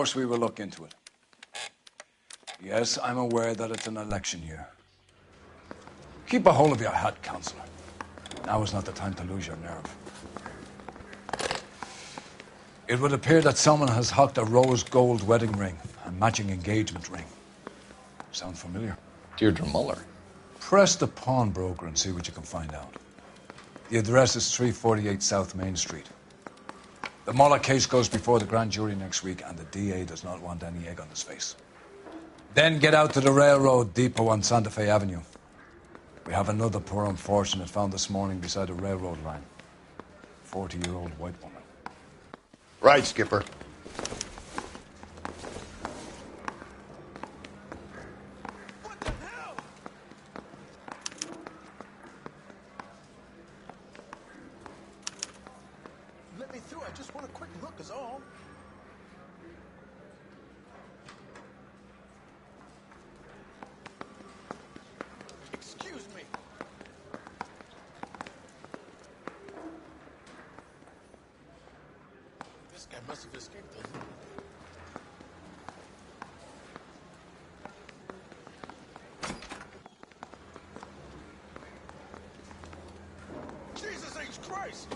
course we will look into it. Yes, I'm aware that it's an election year. Keep a hold of your hat, Counselor. Now is not the time to lose your nerve. It would appear that someone has hocked a rose gold wedding ring and matching engagement ring. Sound familiar? Deirdre Muller. Press the pawnbroker and see what you can find out. The address is 348 South Main Street. The Muller case goes before the grand jury next week, and the DA does not want any egg on his face. Then get out to the railroad depot on Santa Fe Avenue. We have another poor unfortunate found this morning beside a railroad line. 40-year-old white woman. Right, Skipper. What the hell? Let me through. I just want a quick look is all. Excuse me. This guy must have escaped the loop. Jesus H. Christ!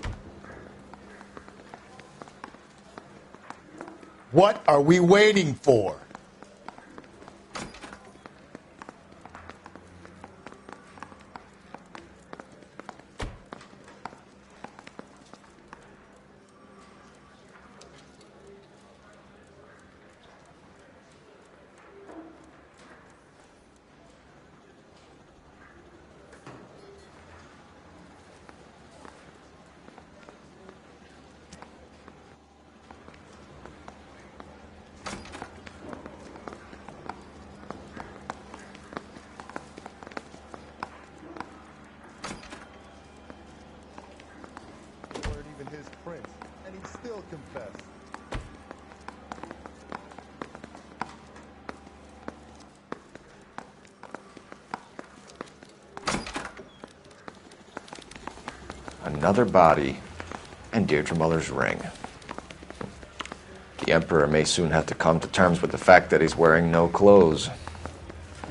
What are we waiting for? His prince, and he still confessed. Another body, and Deirdre Muller's ring. The Emperor may soon have to come to terms with the fact that he's wearing no clothes.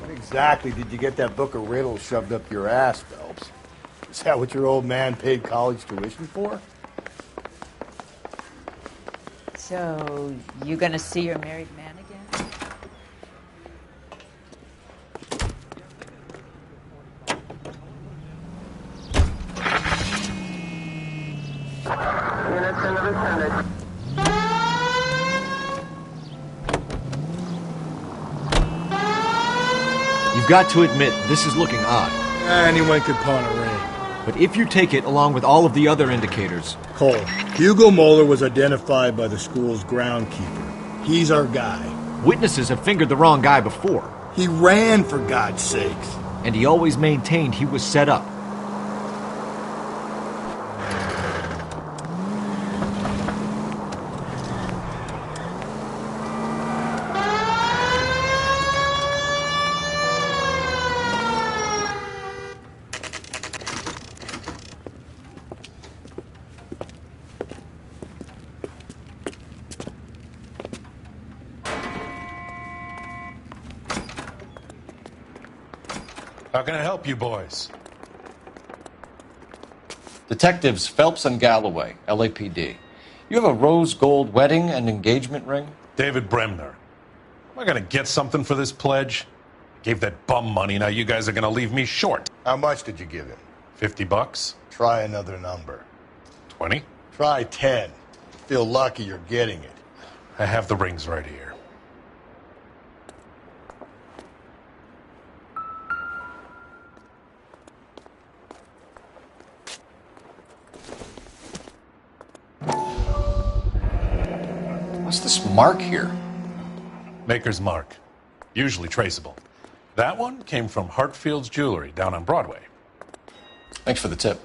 When exactly did you get that book of riddles shoved up your ass, Phelps? Is that what your old man paid college tuition for? So, you gonna see your married man again? You've got to admit, this is looking odd. Anyone could pawn a ring. But if you take it along with all of the other indicators... Cole, Hugo Moeller was identified by the school's groundkeeper. He's our guy. Witnesses have fingered the wrong guy before. He ran, for God's sakes. And he always maintained he was set up. How can I help you boys? Detectives Phelps and Galloway, LAPD. You have a rose gold wedding and engagement ring? David Bremner. Am I going to get something for this pledge? Gave that bum money, now you guys are going to leave me short. How much did you give him? $50? Try another number. 20? Try 10. Feel lucky you're getting it. I have the rings right here. What's this mark here? Maker's mark. Usually traceable. That one came from Hartfield's Jewelry down on Broadway. Thanks for the tip.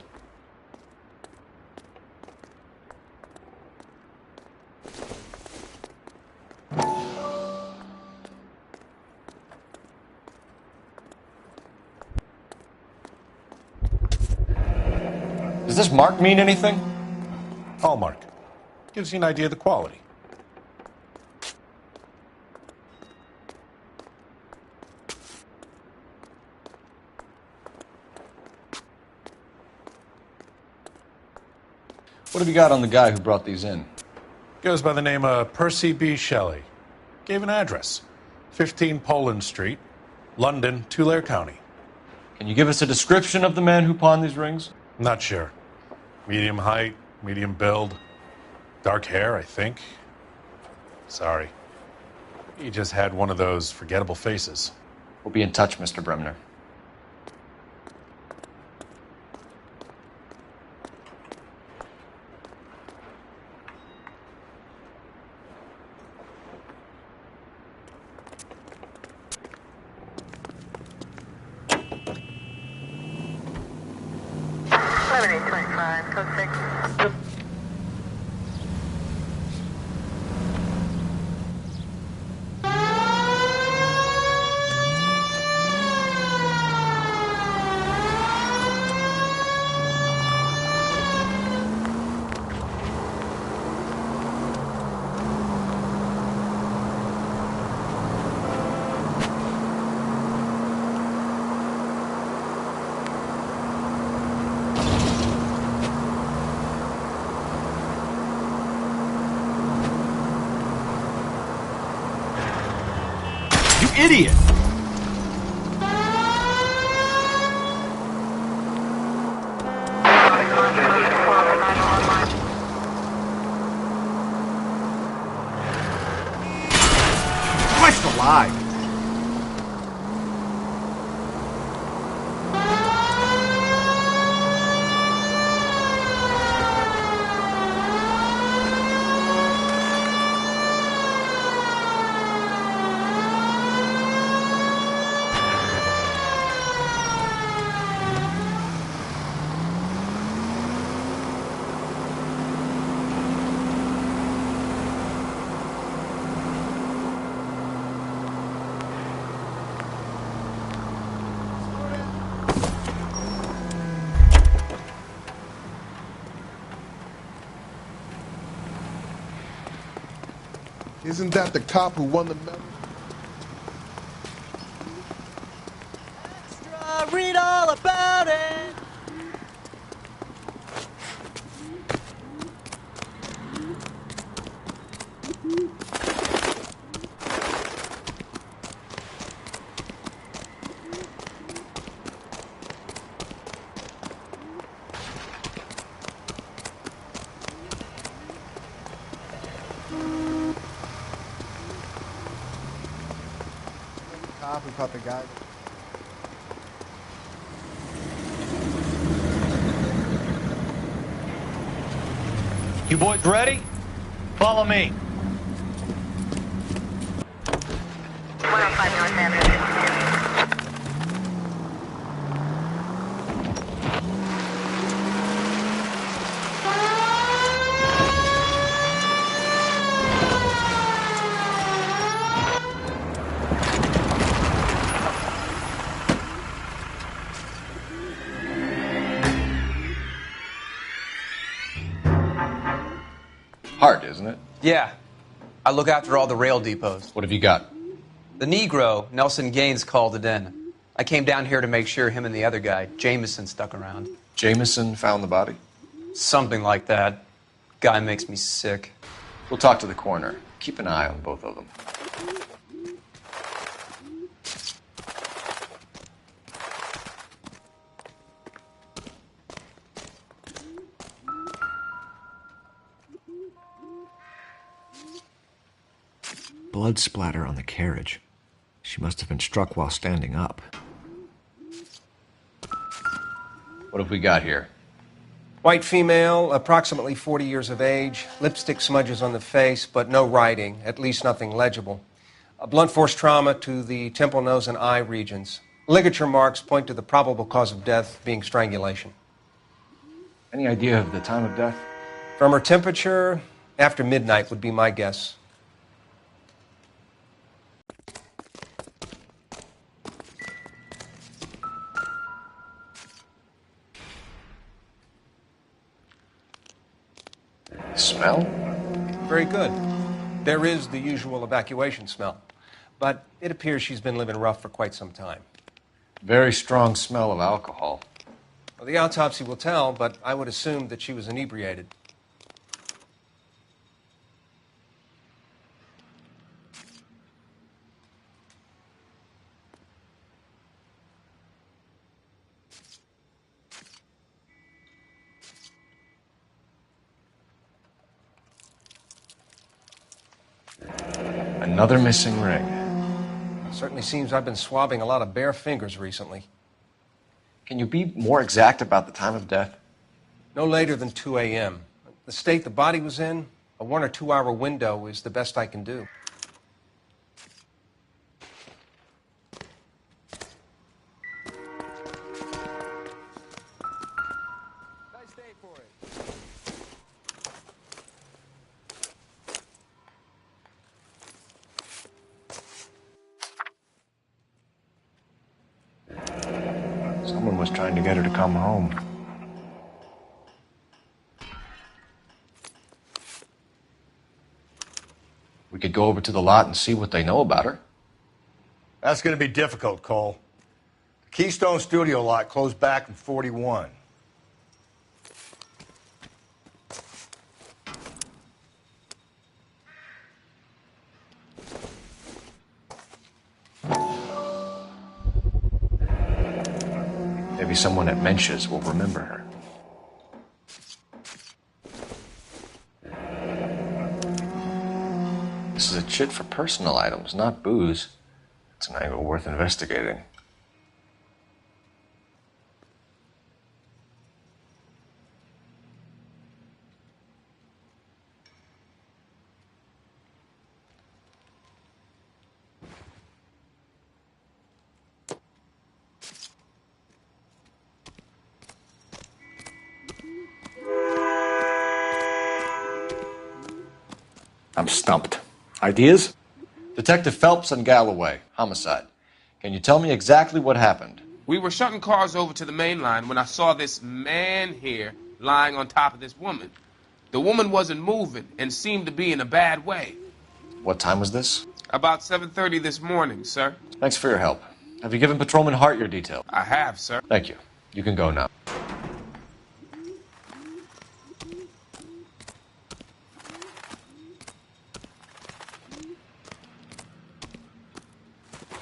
Does this mark mean anything? Hallmark. Gives you an idea of the quality. What have you got on the guy who brought these in? Goes by the name of Percy B. Shelley. Gave an address. 15 Poland Street, London, Tulare County. Can you give us a description of the man who pawned these rings? Not sure. Medium height, medium build. Dark hair, I think. Sorry. He just had one of those forgettable faces. We'll be in touch, Mr. Bremner. Code 6. Idiot! Christ alive! Isn't that the cop who won the medal? Read all about it. Cop who caught the guy. You boys ready? Follow me. 105 North Avenue. Hard, isn't it? Yeah. I look after all the rail depots. What have you got? The Negro, Nelson Gaines, called it in. I came down here to make sure him and the other guy, Jameson, stuck around. Jameson found the body? Something like that. Guy makes me sick. We'll talk to the coroner. Keep an eye on both of them. Blood splatter on the carriage. She must have been struck while standing up. What have we got here? White female, approximately 40 years of age, lipstick smudges on the face, but no writing, at least nothing legible. A blunt force trauma to the temple, nose, and eye regions. Ligature marks point to the probable cause of death being strangulation. Any idea of the time of death? From her temperature, after midnight would be my guess. Smell? Very good. There is the usual evacuation smell, but it appears she's been living rough for quite some time. Very strong smell of alcohol. Well, the autopsy will tell, but I would assume that she was inebriated. Another missing ring. Certainly seems I've been swabbing a lot of bare fingers recently. Can you be more exact about the time of death? No later than 2 a.m. The state the body was in, a 1 or 2 hour window is the best I can do. Nice day for it. Someone was trying to get her to come home. We could go over to the lot and see what they know about her. That's going to be difficult, Cole. The Keystone Studio lot closed back in 41. Maybe someone at Mensch's will remember her. This is a chit for personal items, not booze. It's an angle worth investigating. I'm stumped. Ideas? Detective Phelps and Galloway, homicide. Can you tell me exactly what happened? We were shutting cars over to the main line when I saw this man here lying on top of this woman. The woman wasn't moving and seemed to be in a bad way. What time was this? About 7:30 this morning, sir. Thanks for your help. Have you given Patrolman Hart your detail? I have, sir. Thank you. You can go now.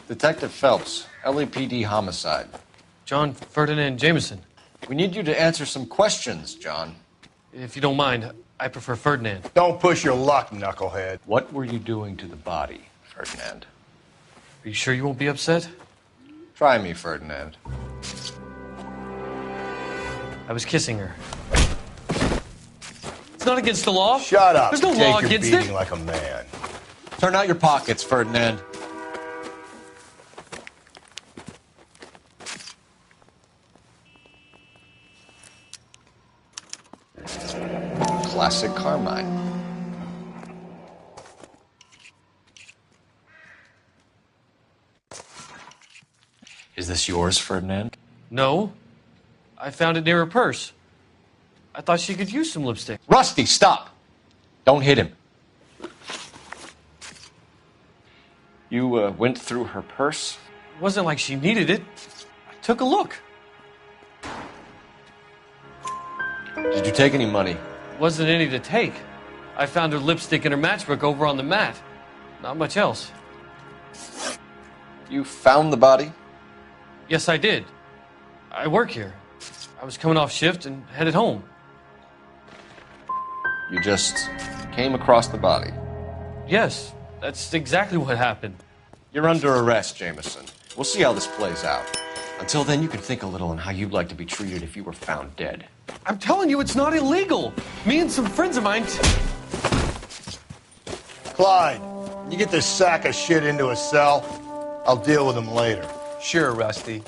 Detective Phelps, LAPD homicide. John Ferdinand Jameson. We need you to answer some questions, John. If you don't mind, I prefer Ferdinand. Don't push your luck, knucklehead. What were you doing to the body, Ferdinand? Are you sure you won't be upset? Try me, Ferdinand. I was kissing her. It's not against the law. Shut up. There's no Take law your against beating it. like a man. Turn out your pockets, Ferdinand. Classic Carmine. Is this yours, Ferdinand? No. I found it near her purse. I thought she could use some lipstick. Rusty, stop! Don't hit him. You went through her purse? It wasn't like she needed it. I took a look. Did you take any money? Wasn't any to take. I found her lipstick and her matchbook over on the mat. Not much else. You found the body? Yes, I did. I work here. I was coming off shift and headed home. You just came across the body? Yes, that's exactly what happened. You're under arrest, Jameson. We'll see how this plays out. Until then, you can think a little on how you'd like to be treated if you were found dead. I'm telling you, it's not illegal. Me and some friends of mine... Clyde, you get this sack of shit into a cell. I'll deal with him later. Sure, Rusty.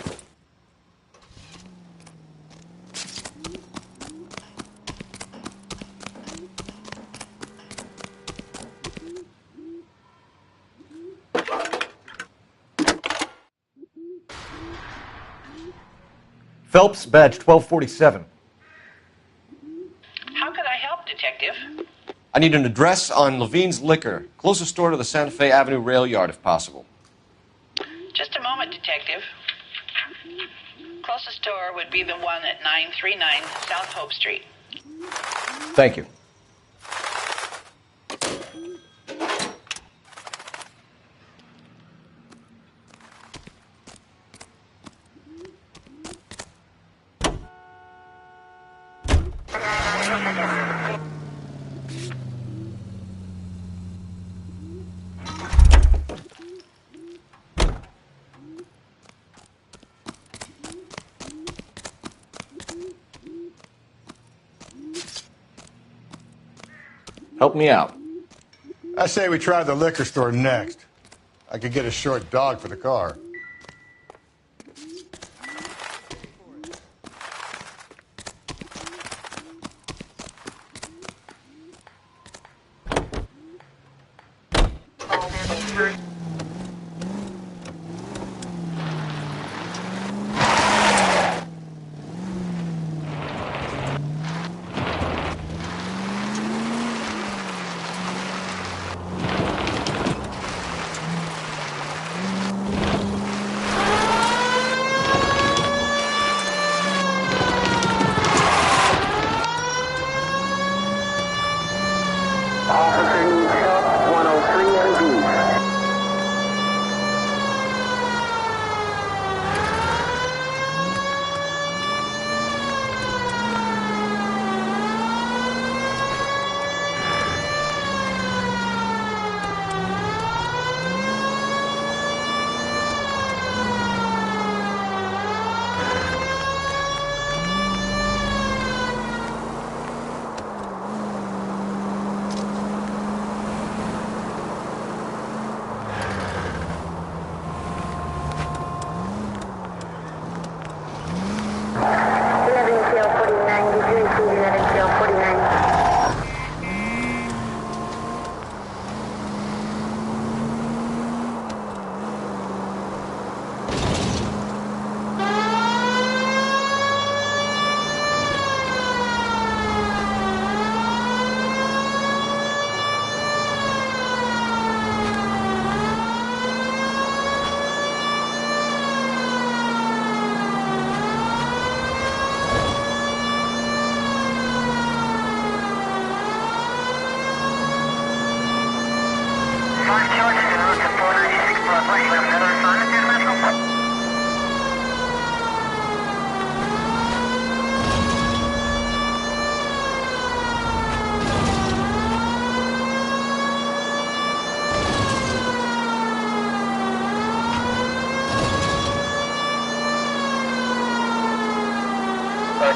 Phelps, badge 1247. How could I help, Detective? I need an address on Levine's Liquor. Closest store to the Santa Fe Avenue rail yard, if possible. Just a moment, Detective. Closest store would be the one at 939 South Hope Street. Thank you. Help me out. I say we try the liquor store next. I could get a short dog for the car.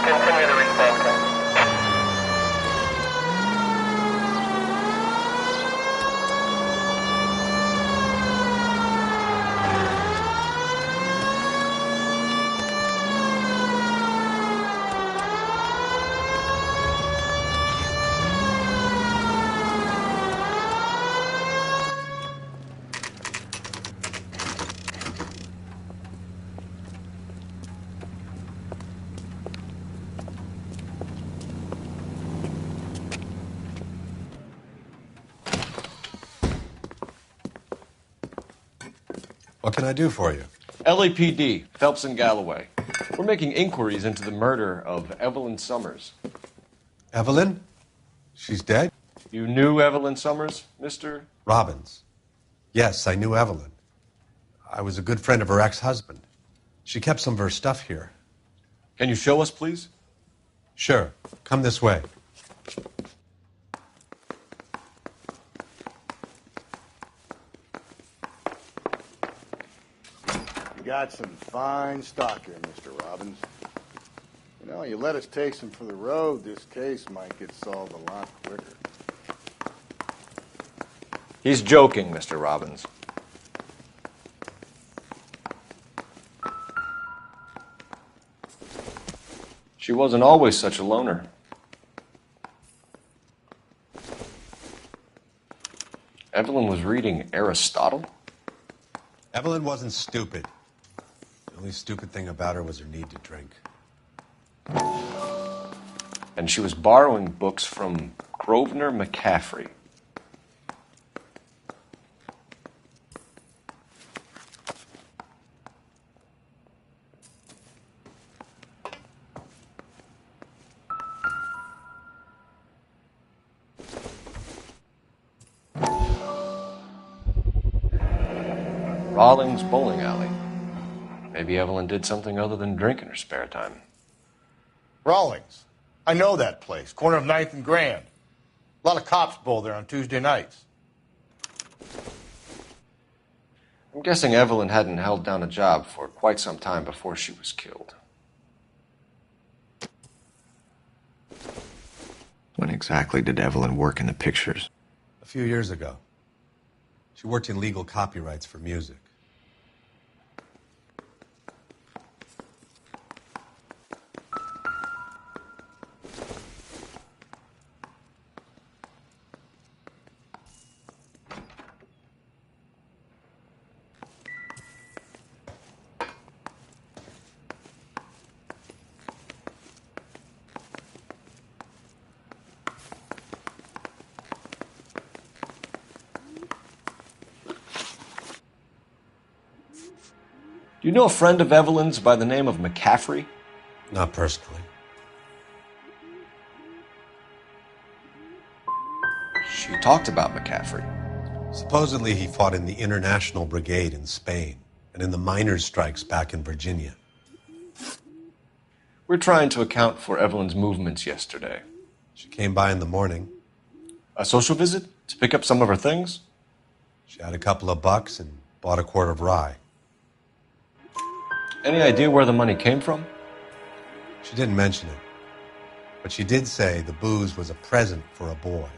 Continue the response. What can I do for you? LAPD, Phelps and Galloway. We're making inquiries into the murder of Evelyn Summers. Evelyn? She's dead? You knew Evelyn Summers, Mr. Robbins. Yes, I knew Evelyn. I was a good friend of her ex-husband. She kept some of her stuff here. Can you show us, please? Sure. Come this way. You got some fine stock here, Mr. Robbins. You know, you let us take some for the road, this case might get solved a lot quicker. He's joking, Mr. Robbins. She wasn't always such a loner. Evelyn was reading Aristotle? Evelyn wasn't stupid. The only stupid thing about her was her need to drink. And she was borrowing books from Grosvenor McCaffrey. Rawlings Bowling Alley. Maybe Evelyn did something other than drink in her spare time. Rawlings. I know that place. Corner of 9th and Grand. A lot of cops bowl there on Tuesday nights. I'm guessing Evelyn hadn't held down a job for quite some time before she was killed. When exactly did Evelyn work in the pictures? A few years ago. She worked in legal copyrights for music. Do you know a friend of Evelyn's by the name of McCaffrey? Not personally. She talked about McCaffrey. Supposedly he fought in the International Brigade in Spain and in the miners' strikes back in Virginia. We're trying to account for Evelyn's movements yesterday. She came by in the morning. A social visit? To pick up some of her things? She had a couple of bucks and bought a quart of rye. Any idea where the money came from? She didn't mention it, but she did say the booze was a present for a boy.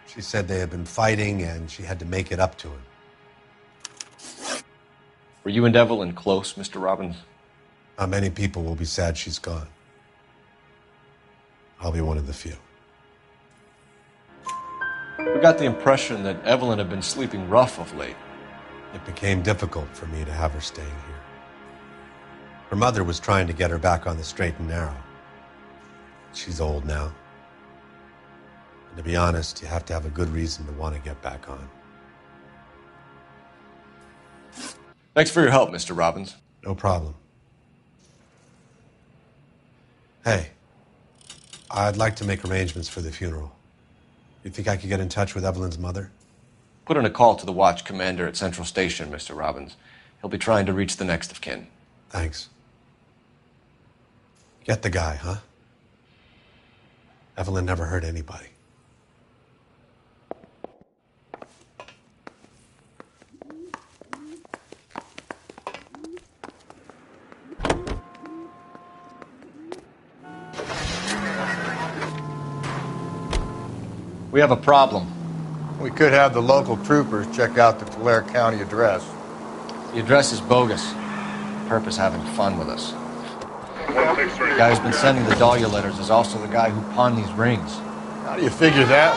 She said they had been fighting and she had to make it up to him. Were you and Evelyn close, Mr. Robbins? Many people will be sad she's gone. I'll be one of the few. We got the impression that Evelyn had been sleeping rough of late. It became difficult for me to have her staying here. Her mother was trying to get her back on the straight and narrow. She's old now. And to be honest, you have to have a good reason to want to get back on. Thanks for your help, Mr. Robbins. No problem. Hey, I'd like to make arrangements for the funeral. You think I could get in touch with Evelyn's mother? Put in a call to the watch commander at Central Station, Mr. Robbins. He'll be trying to reach the next of kin. Thanks. Get the guy, huh? Evelyn never hurt anybody. We have a problem. We could have the local troopers check out the Tulare County address. The address is bogus. Purpose having fun with us. The guy who's been sending the Dahlia letters is also the guy who pawned these rings. How do you figure that?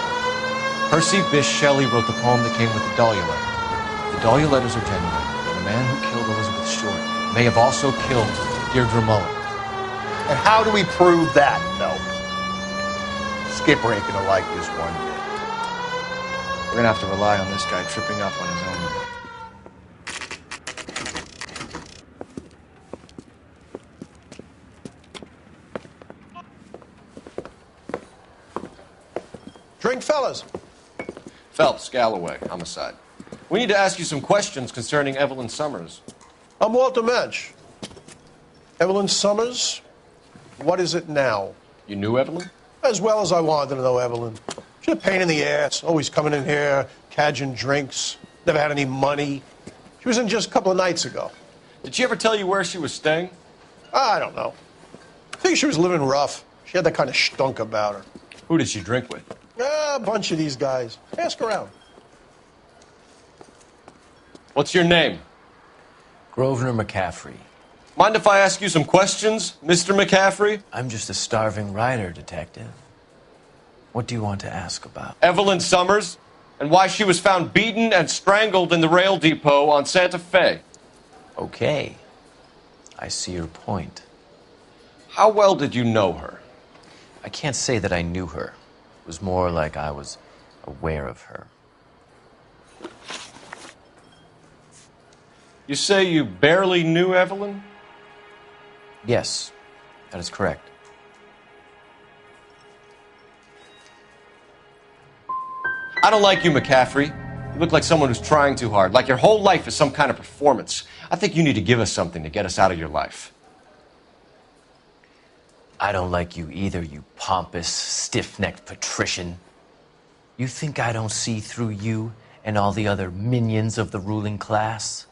Percy Bysshe Shelley wrote the poem that came with the Dahlia letter. The Dahlia letters are genuine. The man who killed Elizabeth Short may have also killed Deirdre Mullen. And how do we prove that, Phelps? Skipper ain't gonna like this one bit. We're gonna have to rely on this guy tripping up on his own. Drink, fellas. Phelps, Galloway, homicide. We need to ask you some questions concerning Evelyn Summers. I'm Walter Mensch. Evelyn Summers, what is it now? You knew Evelyn? As well as I wanted to know Evelyn. She's a pain in the ass, always coming in here, cadging drinks, never had any money. She was in just a couple of nights ago. Did she ever tell you where she was staying? I don't know. I think she was living rough. She had that kind of stunk about her. Who did she drink with? A bunch of these guys. Ask around. What's your name? Grosvenor McCaffrey. Mind if I ask you some questions, Mr. McCaffrey? I'm just a starving writer, detective. What do you want to ask about? Evelyn Summers, and why she was found beaten and strangled in the rail depot on Santa Fe. Okay. I see your point. How well did you know her? I can't say that I knew her. It was more like I was aware of her. You say you barely knew Evelyn? Yes, that is correct. I don't like you, McCaffrey. You look like someone who's trying too hard, like your whole life is some kind of performance. I think you need to give us something to get us out of your life. I don't like you either, you pompous, stiff-necked patrician. You think I don't see through you and all the other minions of the ruling class?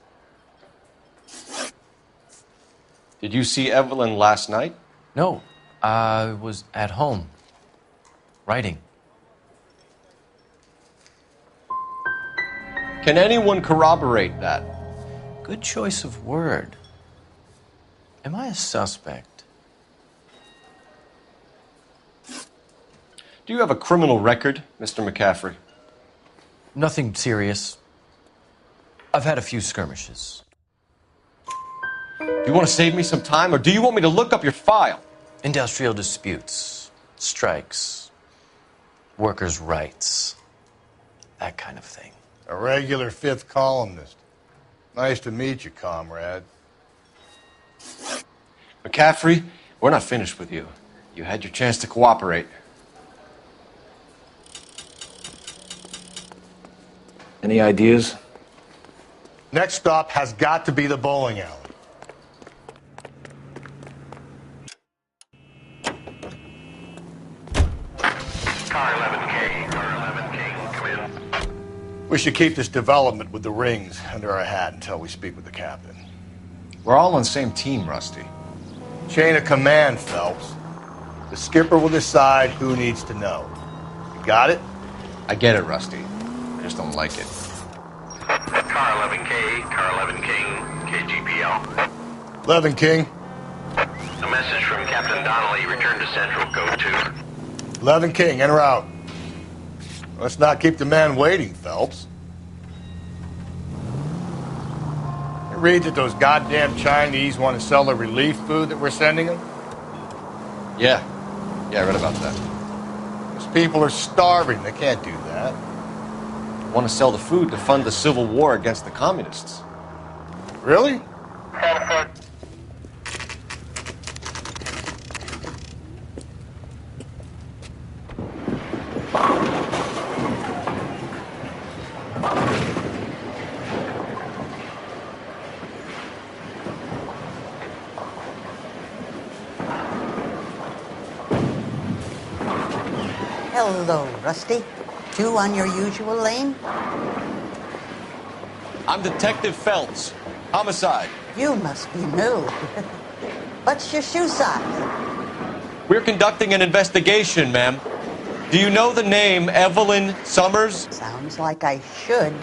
Did you see Evelyn last night? No, I was at home. Writing. Can anyone corroborate that? Good choice of word. Am I a suspect? Do you have a criminal record, Mr. McCaffrey? Nothing serious. I've had a few skirmishes. Do you want to save me some time, or do you want me to look up your file? Industrial disputes, strikes, workers' rights, that kind of thing. A regular fifth columnist. Nice to meet you, comrade. McCaffrey, we're not finished with you. You had your chance to cooperate. Any ideas? Next stop has got to be the bowling alley. Car 11K, come in. We should keep this development with the rings under our hat until we speak with the captain. We're all on the same team, Rusty. Chain of command, Phelps. The skipper will decide who needs to know. You got it? I get it, Rusty. I just don't like it. Car 11K, KGPL. 11 King. A message from Captain Donnelly. Return to Central, code 2. 11 King, en route. Let's not keep the man waiting, Phelps. You read that those goddamn Chinese want to sell the relief food that we're sending them? Yeah, I read about that. Those people are starving. They can't do that. Want to sell the food to fund the civil war against the communists. Really? Hello, Rusty. Two on your usual lane? I'm Detective Phelps. Homicide. You must be new. What's your shoe size? We're conducting an investigation, ma'am. Do you know the name Evelyn Summers? Sounds like I should.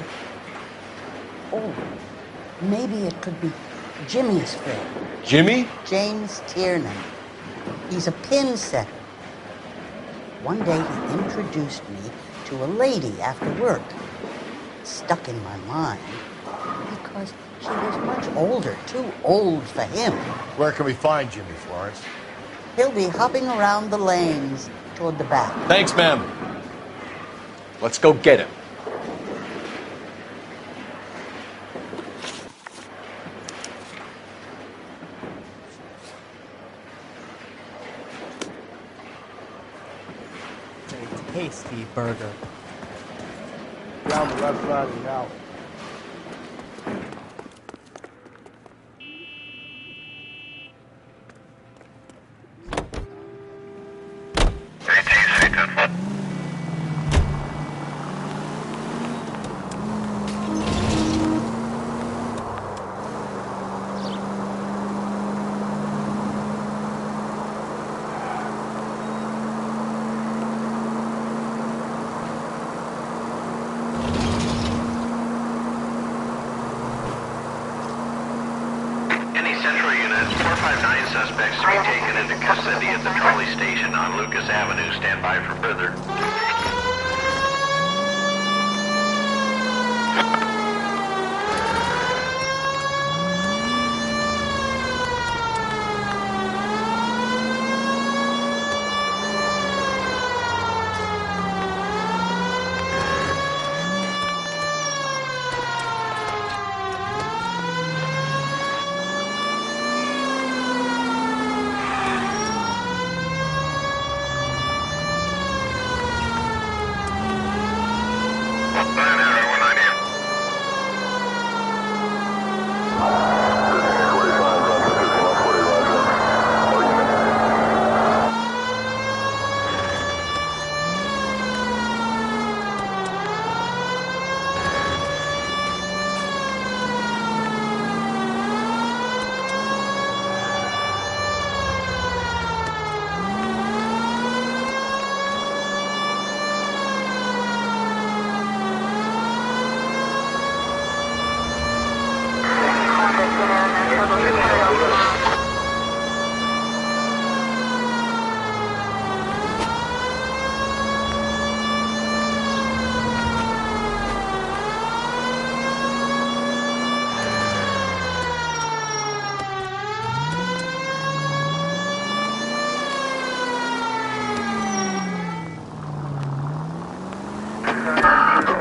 Oh, maybe it could be Jimmy's friend. Jimmy? James Tiernan. He's a pin setter. One day he introduced me to a lady after work. It stuck in my mind because she was much older, too old for him. Where can we find Jimmy, Florence? He'll be hopping around the lanes toward the back. Thanks, ma'am. Let's go get him. A tasty burger. Down the left side of the alley. Suspects to be taken into custody at the trolley station on Lucas Avenue. Stand by for further.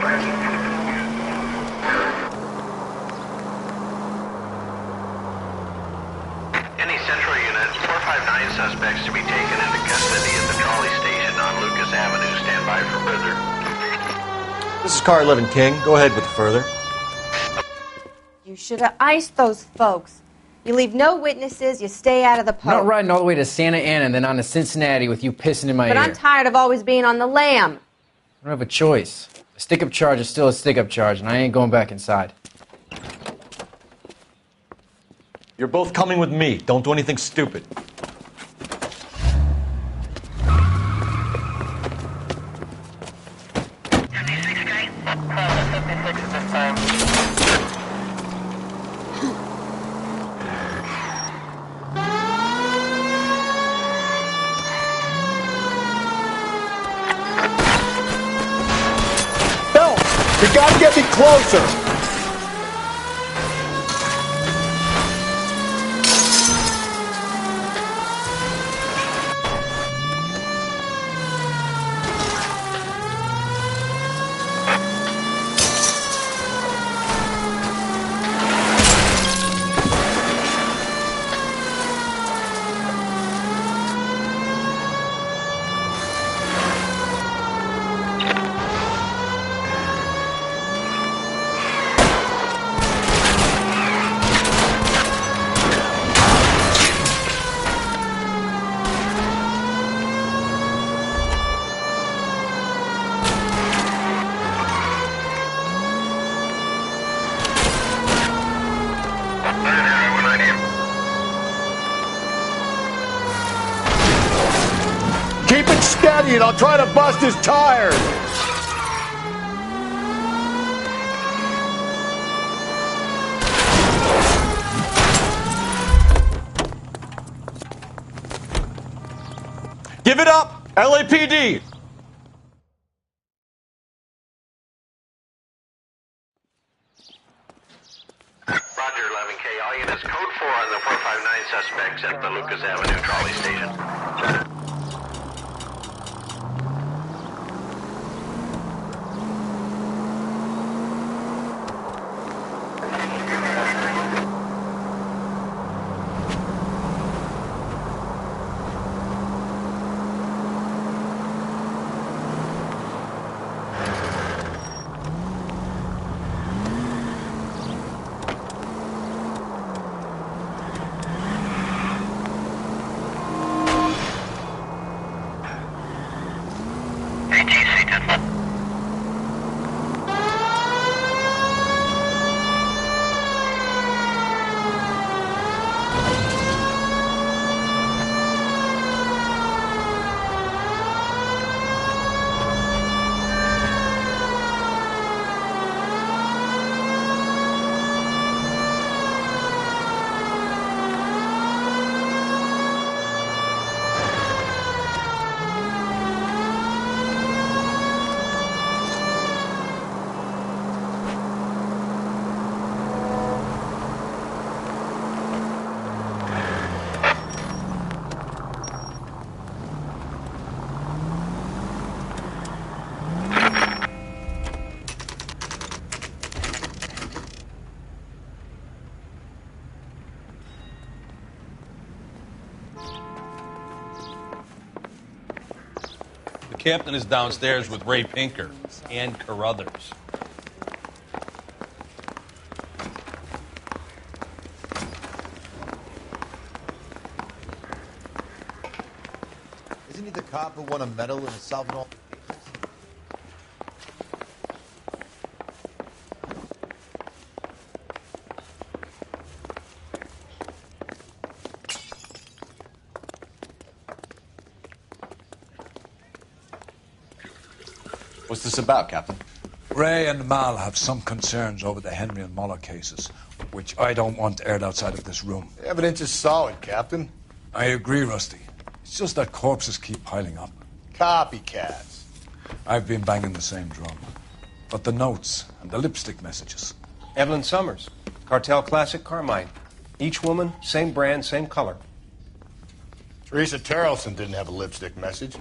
Any Central unit, 459 suspects to be taken into custody at the trolley station on Lucas Avenue. Stand by for further. This is Car 11 King. Go ahead with the further. You should have iced those folks. You leave no witnesses, you stay out of the post. I'm not riding all the way to Santa Ana and then on to Cincinnati with you pissing in my ear. But I'm tired of always being on the lam. I don't have a choice. A stick-up charge is still a stick-up charge, and I ain't going back inside. You're both coming with me. Don't do anything stupid. Bill, you gotta get me closer. Keep it steady and I'll try to bust his tires. Give it up! LAPD! Roger, 11K. All units, code 4 on the 459 suspects at the Lucas Avenue trolley station. The captain is downstairs with Ray Pinker and Carruthers. Isn't he the cop who won a medal in the Salvador? What's this about, Captain? Ray and Mal have some concerns over the Henry and Muller cases, which I don't want aired outside of this room. The evidence is solid, Captain. I agree, Rusty. It's just that corpses keep piling up. Copycats. I've been banging the same drum. But the notes and the lipstick messages. Evelyn Summers, Cartel Classic Carmine. Each woman, same brand, same color. Teresa Terrelson didn't have a lipstick message.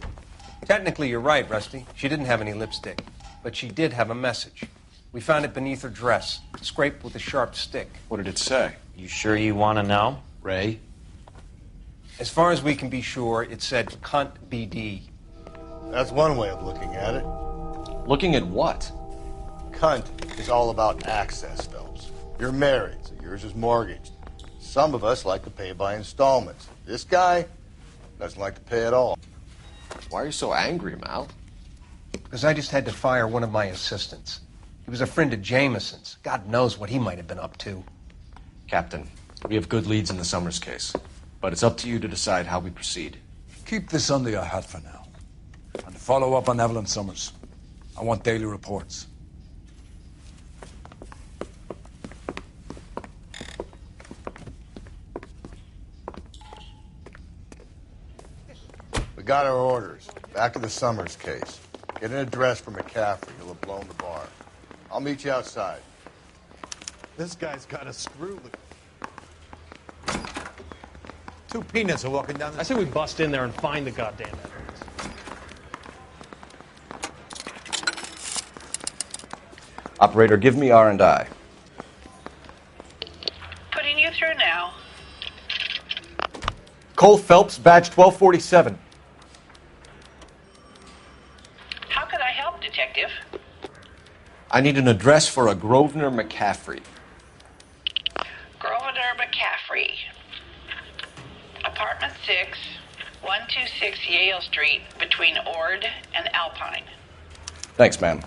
Technically, you're right, Rusty. She didn't have any lipstick. but she did have a message. We found it beneath her dress, scraped with a sharp stick. What did it say? You sure you want to know? Ray? As far as we can be sure, it said cunt BD. That's one way of looking at it. Looking at what? Cunt is all about access, Phelps. You're married, so yours is mortgaged. Some of us like to pay by installments. This guy doesn't like to pay at all. Why are you so angry, Mal? Because I just had to fire one of my assistants. He was a friend of Jameson's. God knows what he might have been up to. Captain, we have good leads in the Summers case, but it's up to you to decide how we proceed. Keep this under your hat for now. And to follow up on Evelyn Summers, I want daily reports. We got our orders. Back to the Summers case. Get an address for McCaffrey. He'll have blown the bar. I'll meet you outside. This guy's got a screw loose. Two peanuts are walking down the... I say we bust in there and find the goddamn evidence. Operator, give me R&I. Putting you through now. Cole Phelps, badge 1247. How could I help, Detective? I need an address for a Grosvenor McCaffrey. Grosvenor McCaffrey. Apartment 6, 126 Yale Street, between Ord and Alpine. Thanks, man.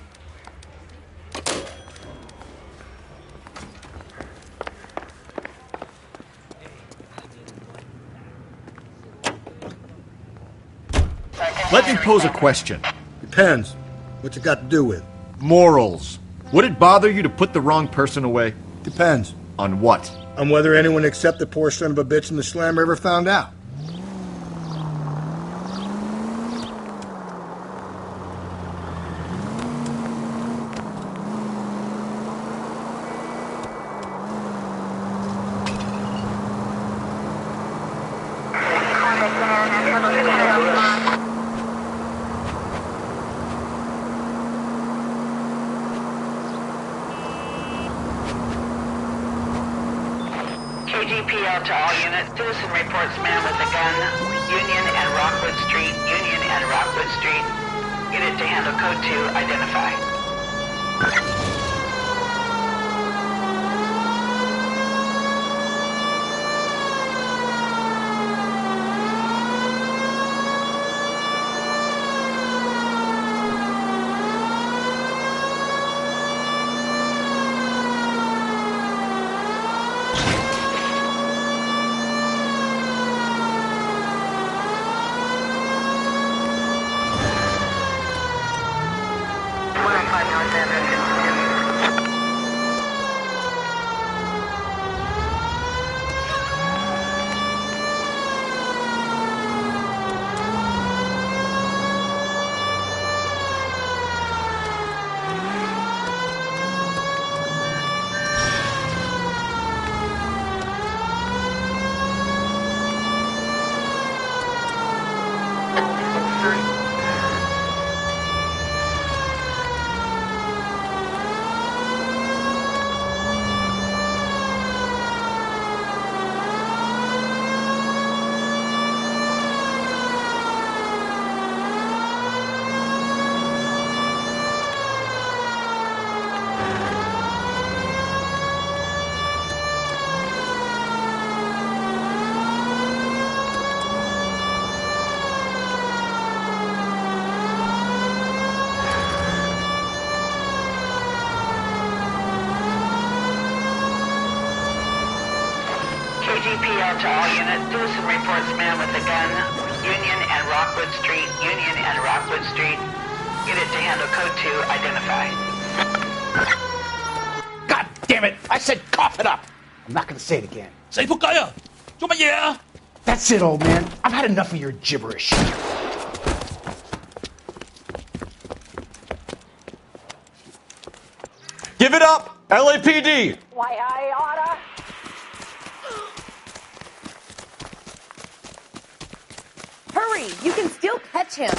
Let me pose a question. Depends. What you got to do with? Morals. Would it bother you to put the wrong person away? Depends. On what? On whether anyone except the poor son of a bitch in the slammer ever found out. KGPL to all units. Citizen reports man with a gun. Union and Rockwood Street. Union and Rockwood Street. Unit to handle code 2. Identify. KGPL to all units. Citizen reports man with a gun. Union and Rockwood Street. Union and Rockwood Street. Unit to handle code 2. Identify. God damn it! I said cough it up! I'm not gonna say it again. That's it, old man. I've had enough of your gibberish. Give it up! LAPD! Why, I oughta. Hurry! You can still catch him.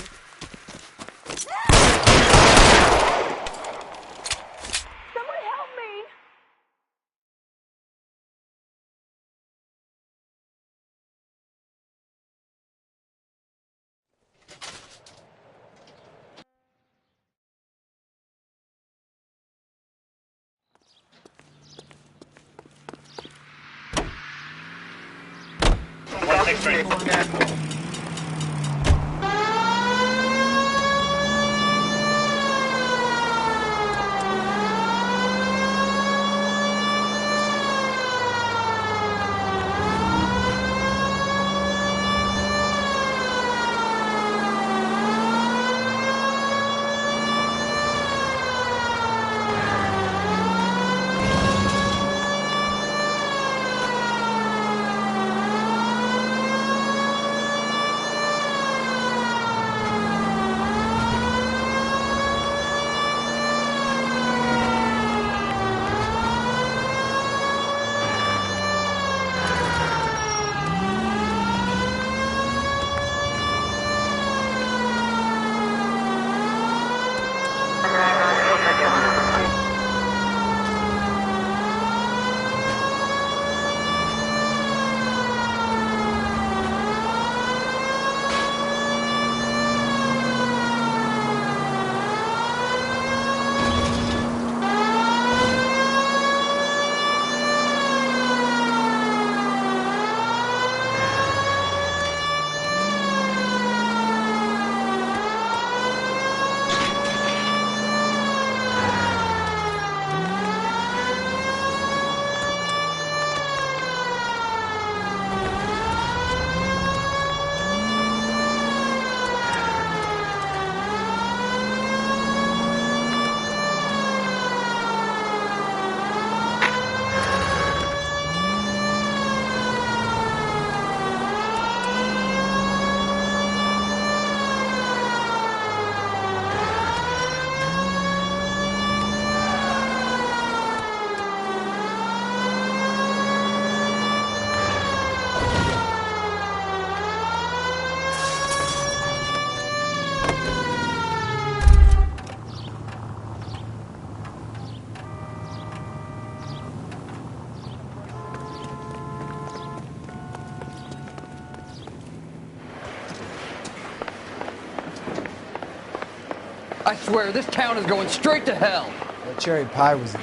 I swear, this town is going straight to hell. That cherry pie was a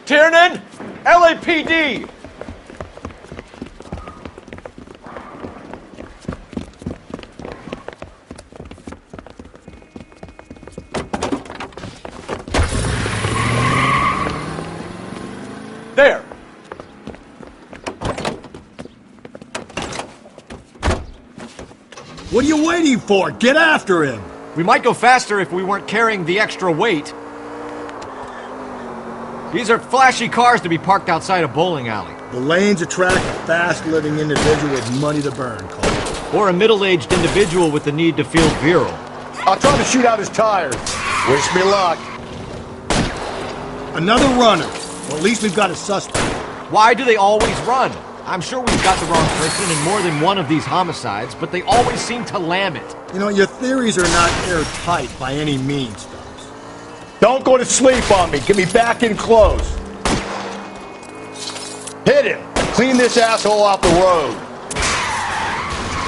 Tiernan! LAPD! There! What are you waiting for? Get after him! We might go faster if we weren't carrying the extra weight. These are flashy cars to be parked outside a bowling alley. The lanes attract a fast-living individual with money to burn, Cole. Or a middle-aged individual with the need to feel virile. I'll try to shoot out his tires. Wish me luck. Another runner. Well, at least we've got a suspect. Why do they always run? I'm sure we've got the wrong person in more than one of these homicides, but they always seem to lam it. You know, your theories are not airtight by any means, Stubbs. Don't go to sleep on me. Get me back in close. Hit him. Clean this asshole off the road.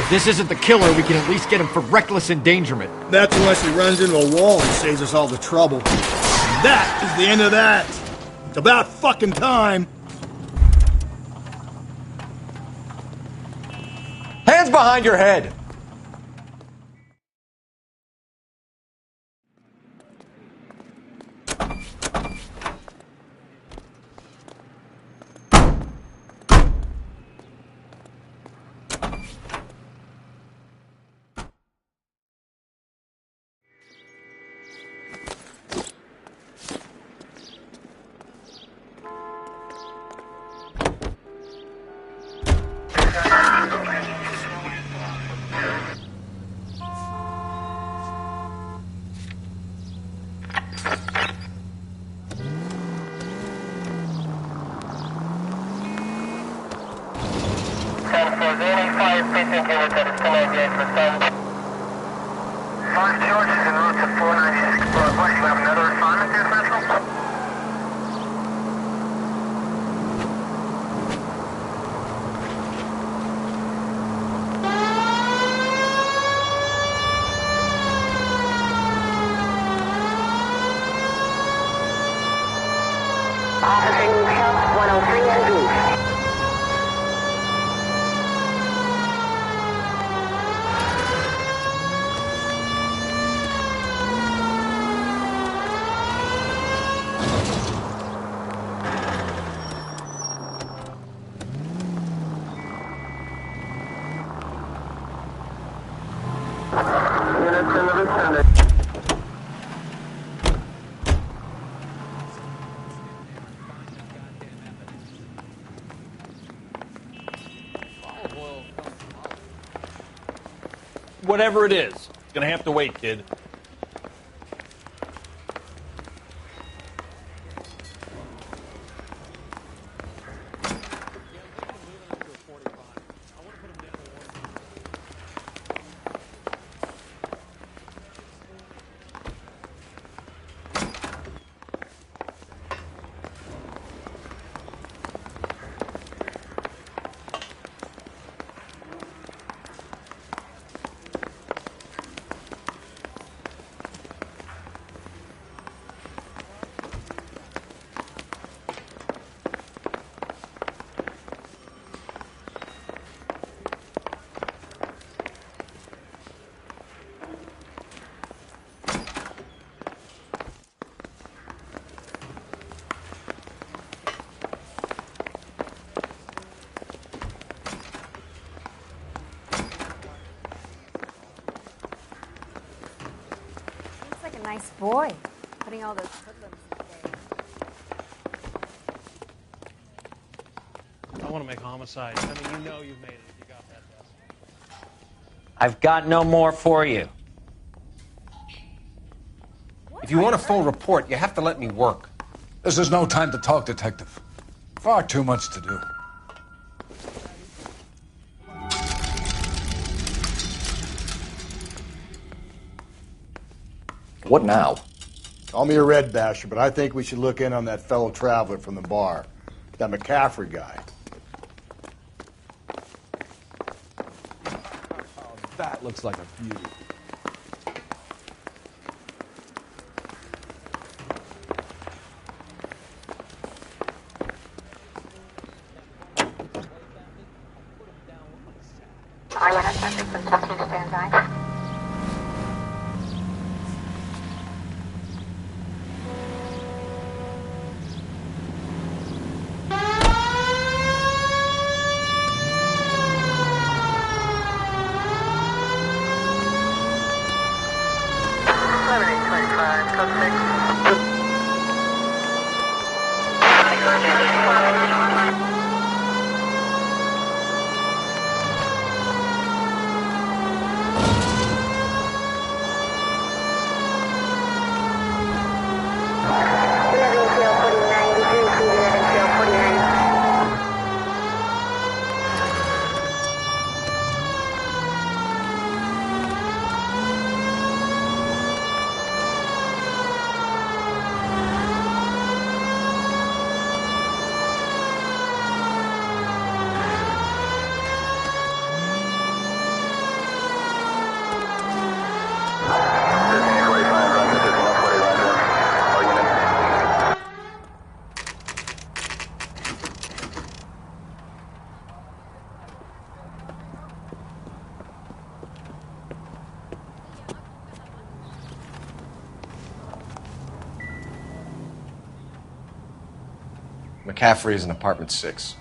If this isn't the killer, we can at least get him for reckless endangerment. That's unless he runs into a wall and saves us all the trouble. And that is the end of that. It's about fucking time. Hands behind your head! Officer, you Whatever it is, gonna have to wait, kid. Looks like a nice boy, putting all those hoodlums in the I want to make homicide. I mean, you know you've made it if you got that desk. I've got no more for you. If you want a full report, you have to let me work. This is no time to talk, Detective. Far too much to do. What now? Call me a red basher, but I think we should look in on that fellow traveler from the bar. That McCaffrey guy. That looks like a beauty. Eyewitness subject from 17 stand by. McCaffrey is in apartment 6.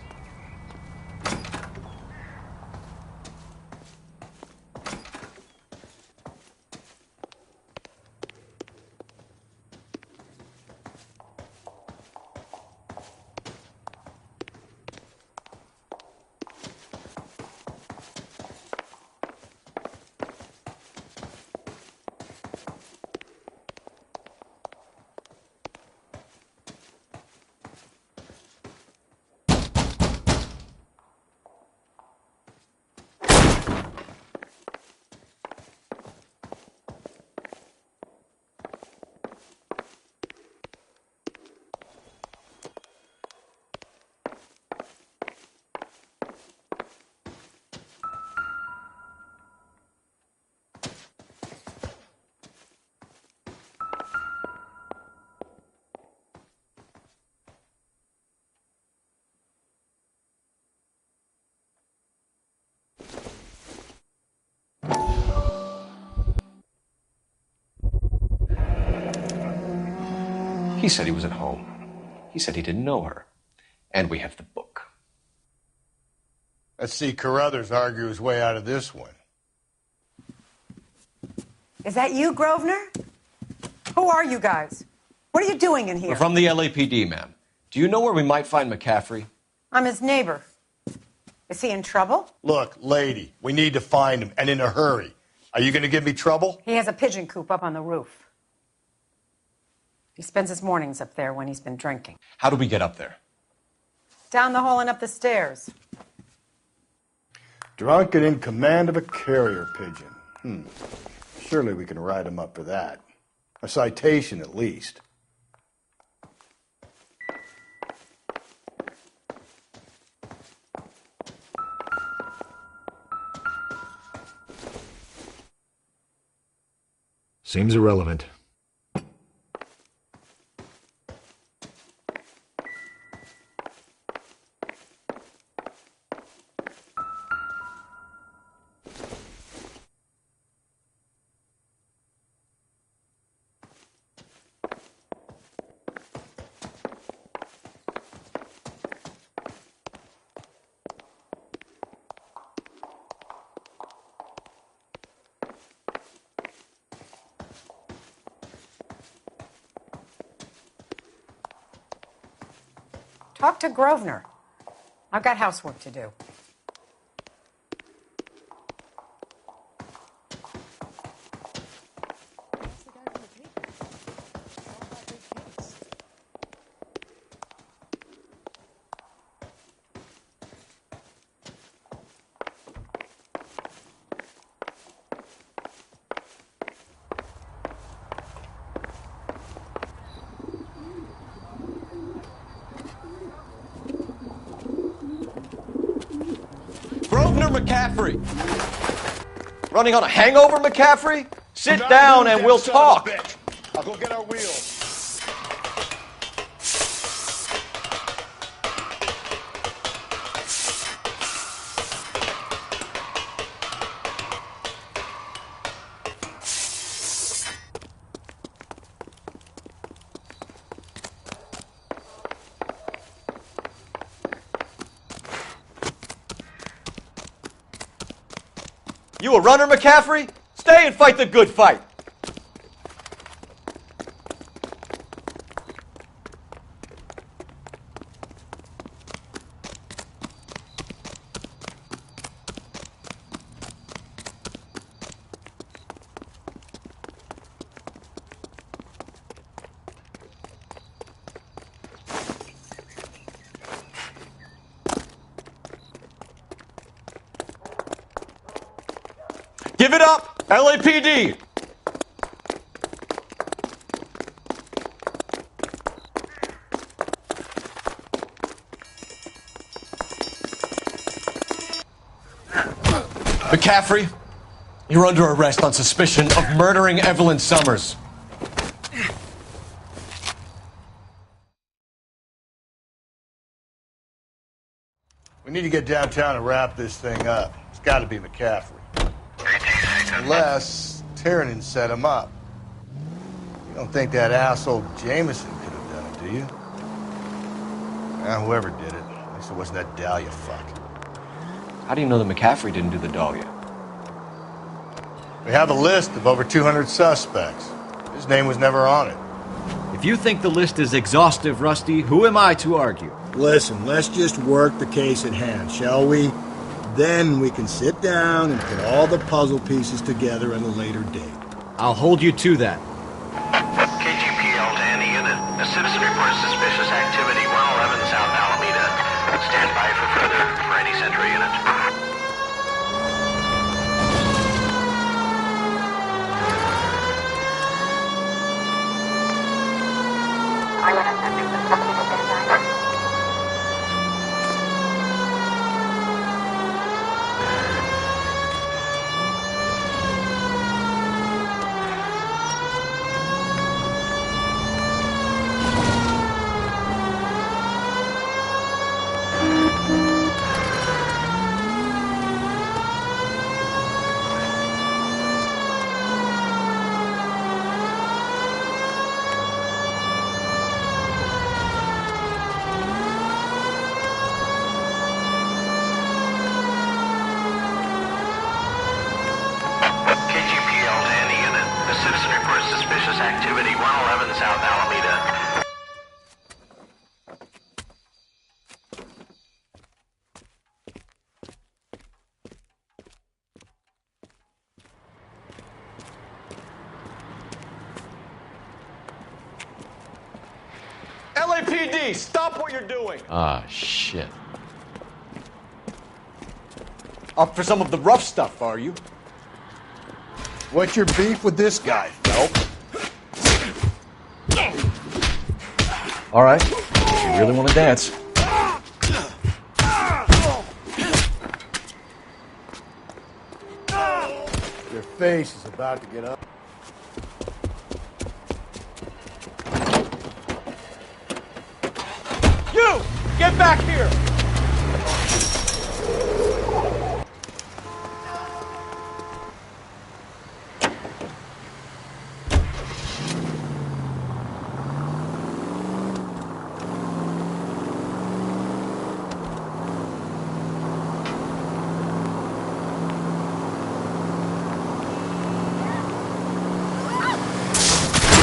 He said he was at home. He said he didn't know her. And we have the book. Let's see Carruthers argue his way out of this one. Is that you, Grosvenor? Who are you guys? What are you doing in here? We're from the LAPD, ma'am. Do you know where we might find McCaffrey? I'm his neighbor. Is he in trouble? Look, lady, we need to find him, and in a hurry. Are you going to give me trouble? He has a pigeon coop up on the roof. He spends his mornings up there when he's been drinking. How do we get up there? Down the hall and up the stairs. Drunk and in command of a carrier pigeon. Surely we can write him up for that. A citation, at least. Seems irrelevant. Talk to Grosvenor. I've got housework to do. Grosvenor McCaffrey! Running on a hangover, McCaffrey? Sit down and we'll talk. I'll go get our wheels. You a runner, McCaffrey? Stay and fight the good fight. Give it up, LAPD! McCaffrey, you're under arrest on suspicion of murdering Evelyn Summers. We need to get downtown and wrap this thing up. It's got to be McCaffrey. Unless Tiernan set him up. You don't think that asshole Jameson could have done it, do you? Whoever did it. At least it wasn't that Dahlia fuck. How do you know that McCaffrey didn't do the Dahlia? We have a list of over 200 suspects. His name was never on it. If you think the list is exhaustive, Rusty, who am I to argue? Listen, let's just work the case at hand, shall we? Then we can sit down and put all the puzzle pieces together at a later date. I'll hold you to that. KGPL to any unit. A citizen reports suspicious activity 111 South Alameda. Stand by for further for any Central unit. for suspicious activity, 111 South Alameda. LAPD, stop what you're doing. Ah, shit. Up for some of the rough stuff, are you? What's your beef with this guy, Phelps? All right, if you really want to dance. Your face is about to get up. You! Get back here!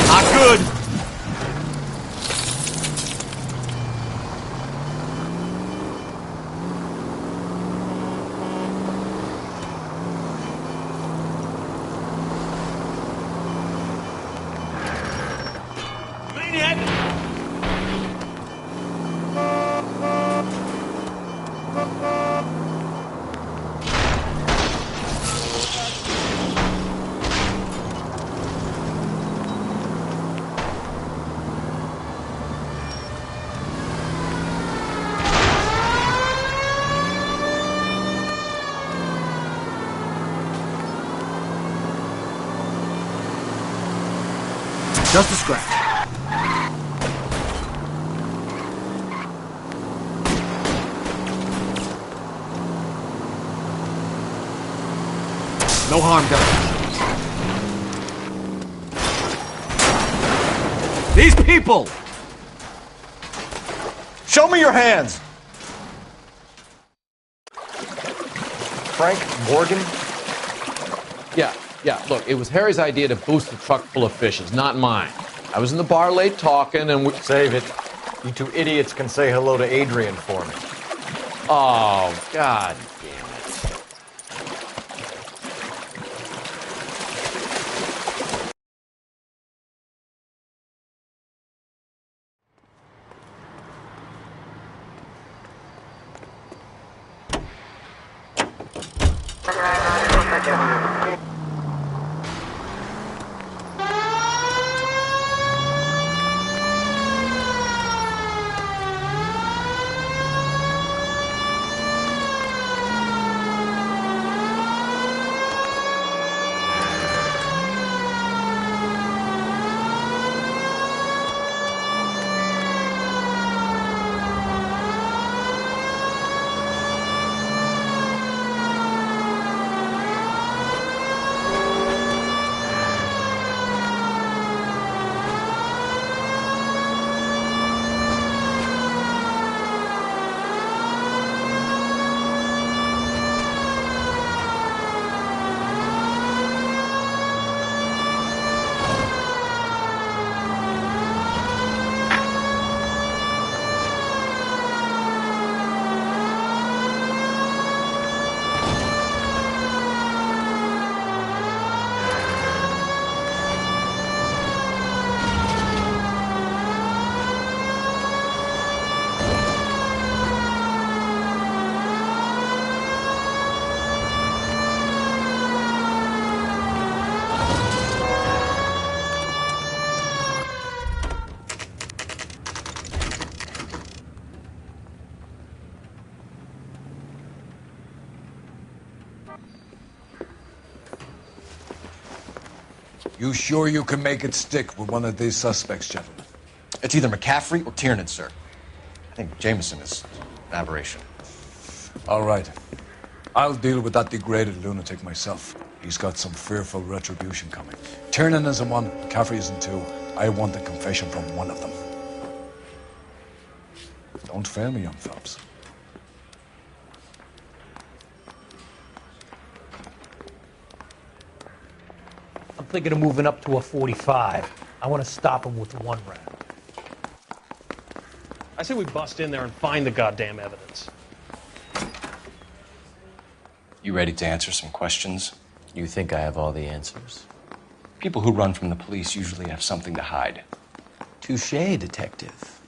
Not good. Just a scratch. No harm done. These people! Show me your hands! Frank Morgan? Yeah, look, it was Harry's idea to boost the truck full of fishes, not mine. I was in the bar late talking and we... Save it. You two idiots can say hello to Adrian for me. Oh, God damn it. You sure you can make it stick with one of these suspects, gentlemen? It's either McCaffrey or Tiernan, sir. I think Jameson is an aberration. All right. I'll deal with that degraded lunatic myself. He's got some fearful retribution coming. Tiernan isn't one, McCaffrey isn't two. I want a confession from one of them. Don't fail me, young Phelps. thinking of moving up to a 45. I want to stop him with one round. I say we bust in there and find the goddamn evidence. You ready to answer some questions? You think I have all the answers? People who run from the police usually have something to hide. Touché, detective.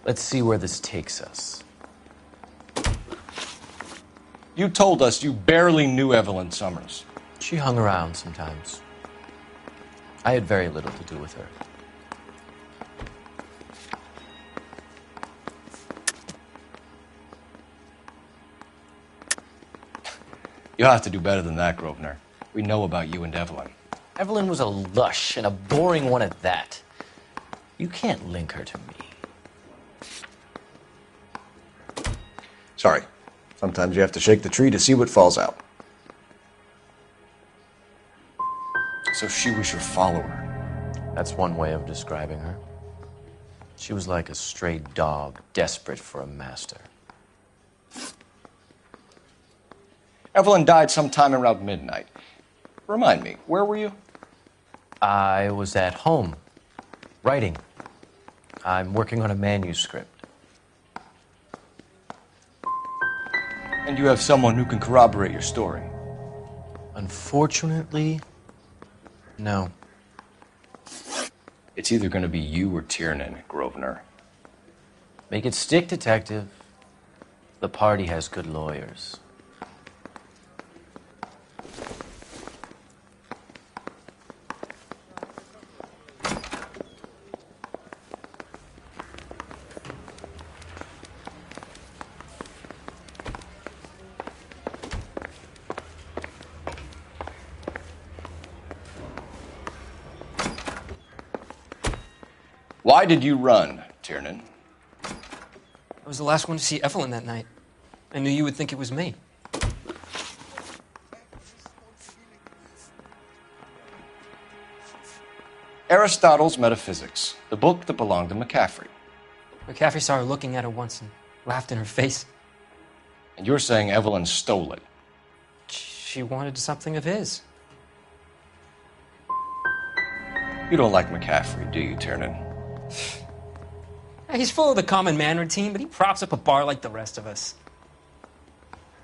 Let's see where this takes us. You told us you barely knew Evelyn Summers. She hung around sometimes. I had very little to do with her. You'll have to do better than that, Grosvenor. We know about you and Evelyn. Evelyn was a lush, and a boring one at that. You can't link her to me. Sorry. Sometimes you have to shake the tree to see what falls out. So she was your follower. That's one way of describing her. She was like a stray dog, desperate for a master. Evelyn died sometime around midnight. Remind me, where were you? I was at home, writing. I'm working on a manuscript. And you have someone who can corroborate your story? Unfortunately, no. It's either going to be you or Tiernan, Grosvenor. Make it stick, detective. The party has good lawyers. Why did you run, Tiernan? I was the last one to see Evelyn that night. I knew you would think it was me. Aristotle's Metaphysics, the book that belonged to McCaffrey. McCaffrey saw her looking at her once and laughed in her face. And you're saying Evelyn stole it? She wanted something of his. You don't like McCaffrey, do you, Tiernan? He's full of the common man routine, but he props up a bar like the rest of us.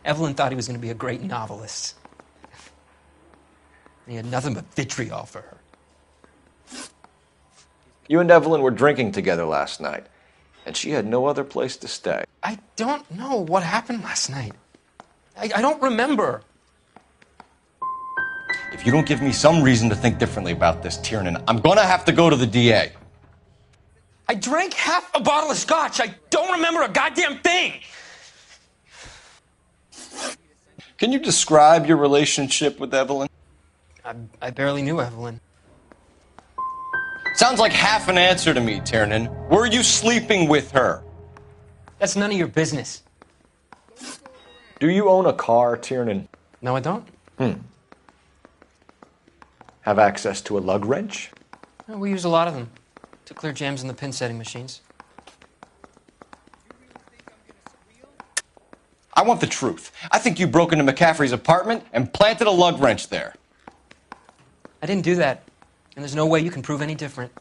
Evelyn thought he was going to be a great novelist. And he had nothing but vitriol for her. You and Evelyn were drinking together last night, and she had no other place to stay. I don't know what happened last night. I don't remember. If you don't give me some reason to think differently about this, Tiernan, I'm gonna have to go to the DA. I drank half a bottle of scotch. I don't remember a goddamn thing. Can you describe your relationship with Evelyn? I barely knew Evelyn. Sounds like half an answer to me, Tiernan. Were you sleeping with her? That's none of your business. Do you own a car, Tiernan? No, I don't. Have access to a lug wrench? We use a lot of them to clear jams in the pin setting machines. I want the truth. I think you broke into McCaffrey's apartment and planted a lug wrench there. I didn't do that, and there's no way you can prove any different.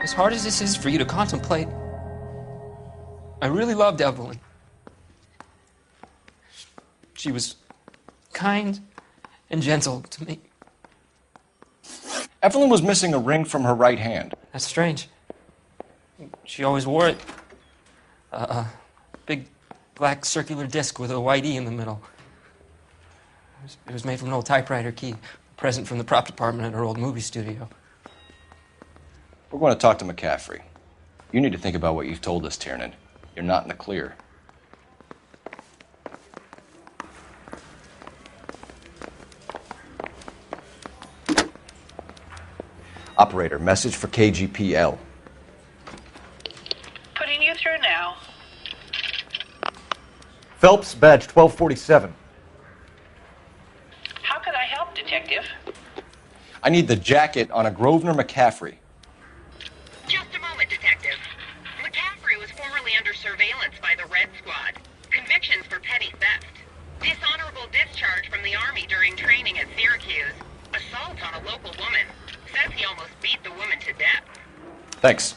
As hard as this is for you to contemplate, I really loved Evelyn. She was kind and gentle to me. Evelyn was missing a ring from her right hand. That's strange. She always wore it. A big black circular disc with a white E in the middle. It was made from an old typewriter key, a present from the prop department at her old movie studio. We're going to talk to McCaffrey. You need to think about what you've told us, Tiernan. You're not in the clear. Operator, message for KGPL. Putting you through now. Phelps, badge 1247. How could I help, Detective? I need the jacket on a Grosvenor McCaffrey. petty theft. Dishonorable discharge from the Army during training at Syracuse. Assault on a local woman. Says he almost beat the woman to death. Thanks.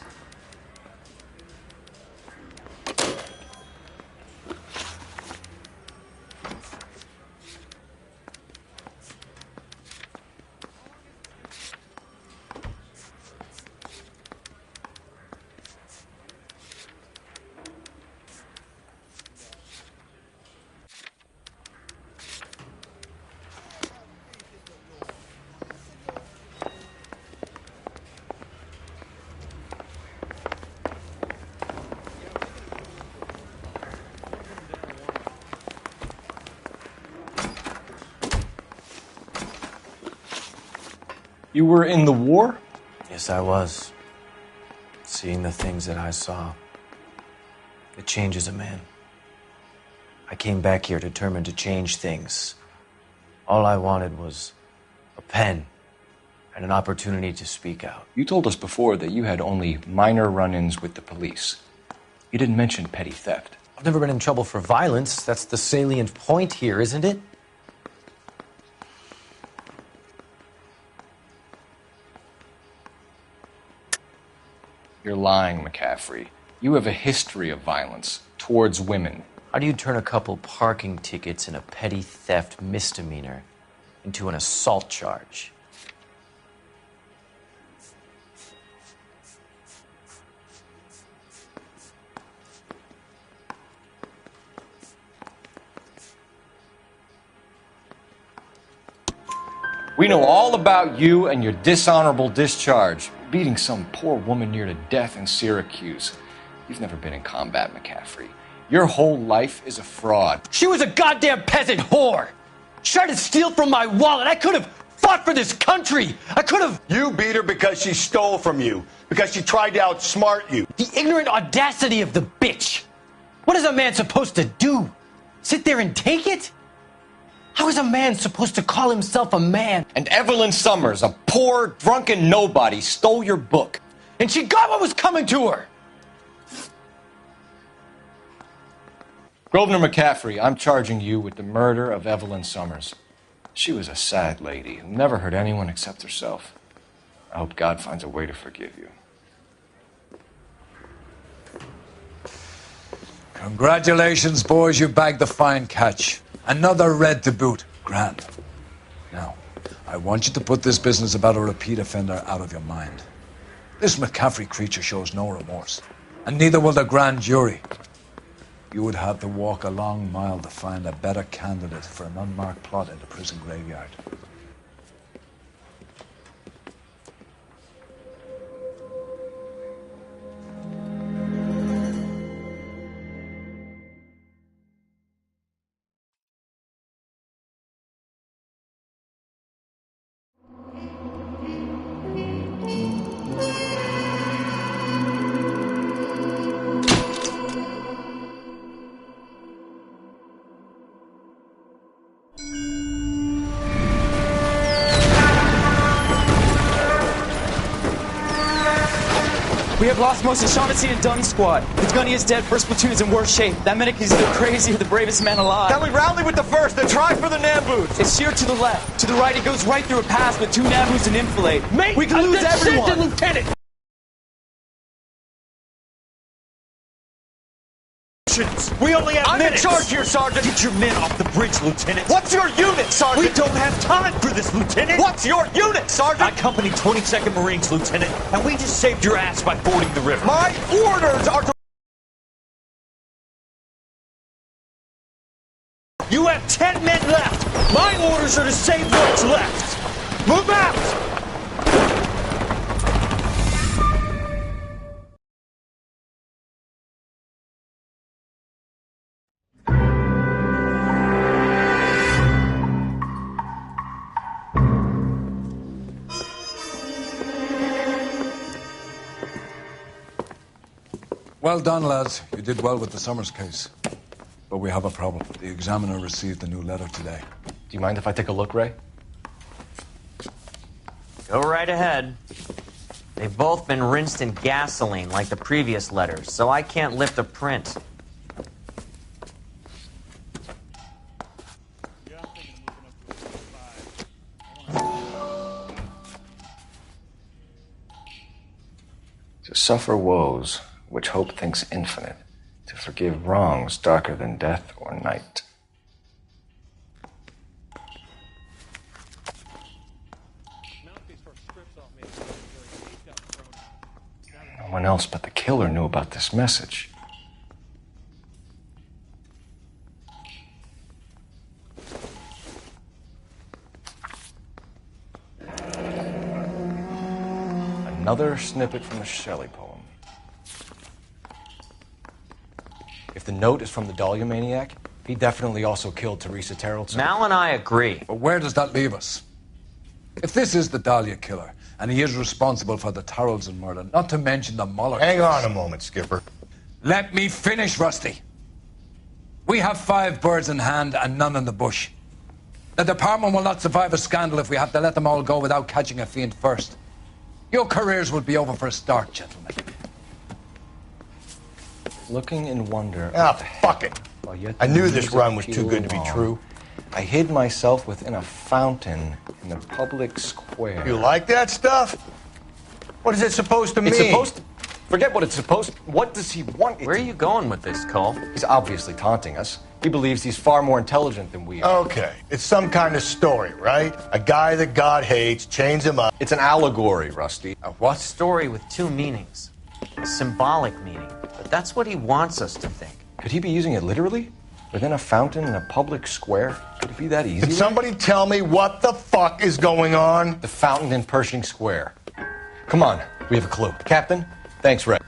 You were in the war? Yes, I was. Seeing the things that I saw, it changes a man. I came back here determined to change things. All I wanted was a pen and an opportunity to speak out. You told us before that you had only minor run-ins with the police. You didn't mention petty theft. I've never been in trouble for violence. That's the salient point here, isn't it? You're lying, McCaffrey. You have a history of violence towards women. How do you turn a couple parking tickets and a petty theft misdemeanor into an assault charge? We know all about you and your dishonorable discharge, beating some poor woman near to death in Syracuse. You've never been in combat, McCaffrey. Your whole life is a fraud. She was a goddamn peasant whore. She tried to steal from my wallet. I could have fought for this country. I could have. You beat her because she stole from you, because she tried to outsmart you. The ignorant audacity of the bitch. What is a man supposed to do? Sit there and take it? How is a man supposed to call himself a man? And Evelyn Summers, a poor, drunken nobody, stole your book. And she got what was coming to her. Grosvenor McCaffrey, I'm charging you with the murder of Evelyn Summers. She was a sad lady who never hurt anyone except herself. I hope God finds a way to forgive you. Congratulations, boys. You bagged the fine catch. Another red to boot. Grand. Now, I want you to put this business about a repeat offender out of your mind. This McCaffrey creature shows no remorse, and neither will the grand jury. You would have to walk a long mile to find a better candidate for an unmarked plot in the prison graveyard. We have lost most of Shaughnessy and Dunn's squad. The gunny is dead, first platoon is in worse shape. That medic is either crazy or the bravest man alive. Then we rally with the first, then try for the Nambus. It's sheer to the left. To the right, it goes right through a pass with 2 Nambus and enfilade. Mate, we can lose everyone. Lieutenant. We only have minutes. I'm in charge here, Sergeant. Get your men off the bridge, Lieutenant. What's your unit, Sergeant? We don't have time for this, Lieutenant. What's your unit, Sergeant? I company 22nd Marines, Lieutenant, and we just saved your ass by fording the river. My orders are to... You have 10 men left. My orders are to save what's left. Move out! Well done, lads. You did well with the Summers case. But we have a problem. The examiner received a new letter today. Do you mind if I take a look, Ray? Go right ahead. They've both been rinsed in gasoline like the previous letters, so I can't lift a print. suffer woes which hope thinks infinite, to forgive wrongs darker than death or night. No one else but the killer knew about this message. Another snippet from a Shelley poem. If the note is from the Dahlia maniac, he definitely also killed Teresa Terrellson. Mal and I agree. But where does that leave us? If this is the Dahlia killer, and he is responsible for the Terrellson murder, not to mention the Muller Hang case. on a moment, Skipper. Let me finish, Rusty. We have 5 birds in hand and none in the bush. The department will not survive a scandal if we have to let them all go without catching a fiend first. Your careers will be over for a start, gentlemen. Looking in wonder. Ah, fuck it. I knew this run was too good to be true. I hid myself within a fountain in the public square. You like that stuff? What is it supposed to mean? It's supposed to... Forget what it's supposed to... What does he want it Where are you going with this, Cole? He's obviously taunting us. He believes he's far more intelligent than we are. Okay, it's some kind of story, right? A guy that God hates, chains him up. It's an allegory, Rusty. A what? Story with 2 meanings. A symbolic meaning. But that's what he wants us to think. Could he be using it literally? Within a fountain in a public square? Could it be that easy? Can somebody tell me what the fuck is going on? The fountain in Pershing Square. Come on, we have a clue. Captain, thanks, Red.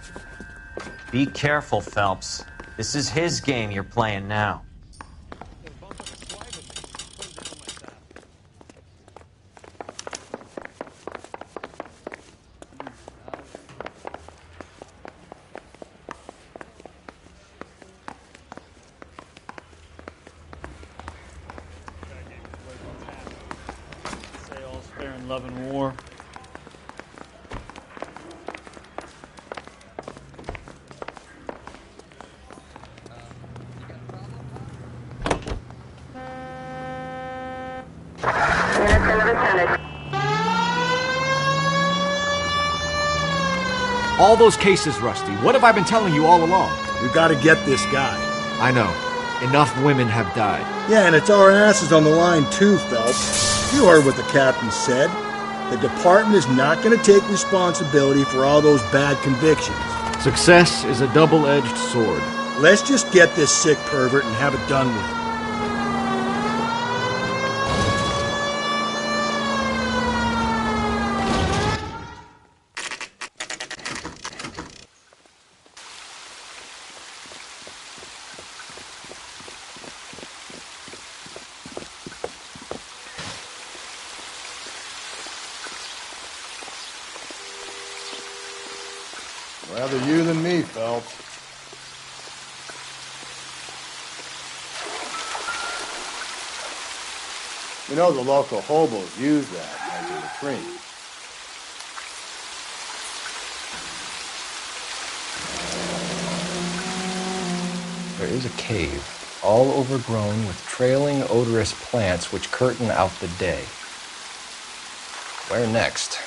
Be careful, Phelps. This is his game you're playing now. Love and war. All those cases, Rusty. What have I been telling you all along? We gotta get this guy. I know. Enough women have died. Yeah, and it's our asses on the line too, Phelps. You heard what the captain said. The department is not going to take responsibility for all those bad convictions. Success is a double-edged sword. Let's just get this sick pervert and have it done with. Rather you than me, Phelps. You know the local hobos use that as a latrine. There is a cave, all overgrown with trailing, odorous plants which curtain out the day. Where next?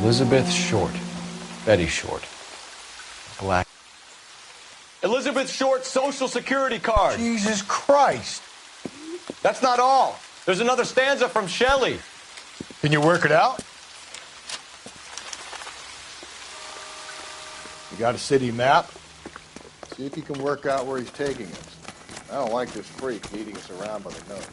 Elizabeth Short. Betty Short. Black. Elizabeth Short's Social Security card. Jesus Christ. That's not all. There's another stanza from Shelley. Can you work it out? You got a city map? See if you can work out where he's taking us. I don't like this freak leading us around by the nose.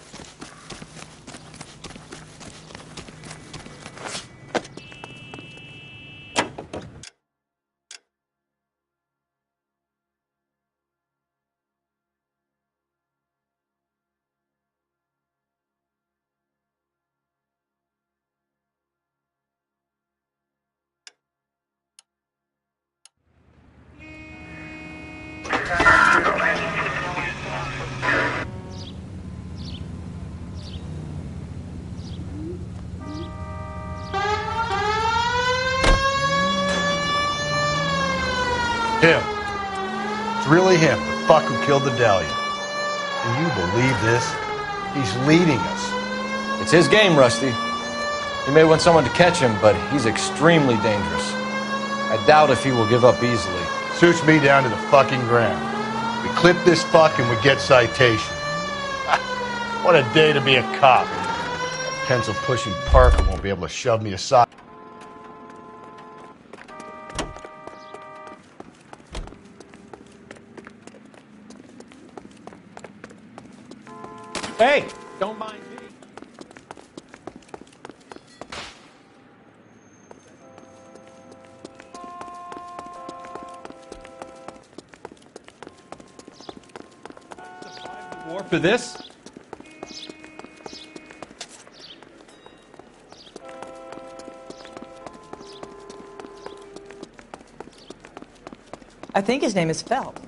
Him. It's really him, the fuck who killed the Dahlia. Can you believe this? He's leading us. It's his game, Rusty. He may want someone to catch him, but he's extremely dangerous. I doubt if he will give up easily. Suits me down to the fucking ground. We clip this fuck and we get citation. What a day to be a cop. Pencil-pushing Parker won't be able to shove me aside. Hey, don't mind me. Survived the war for this? I think his name is Felt.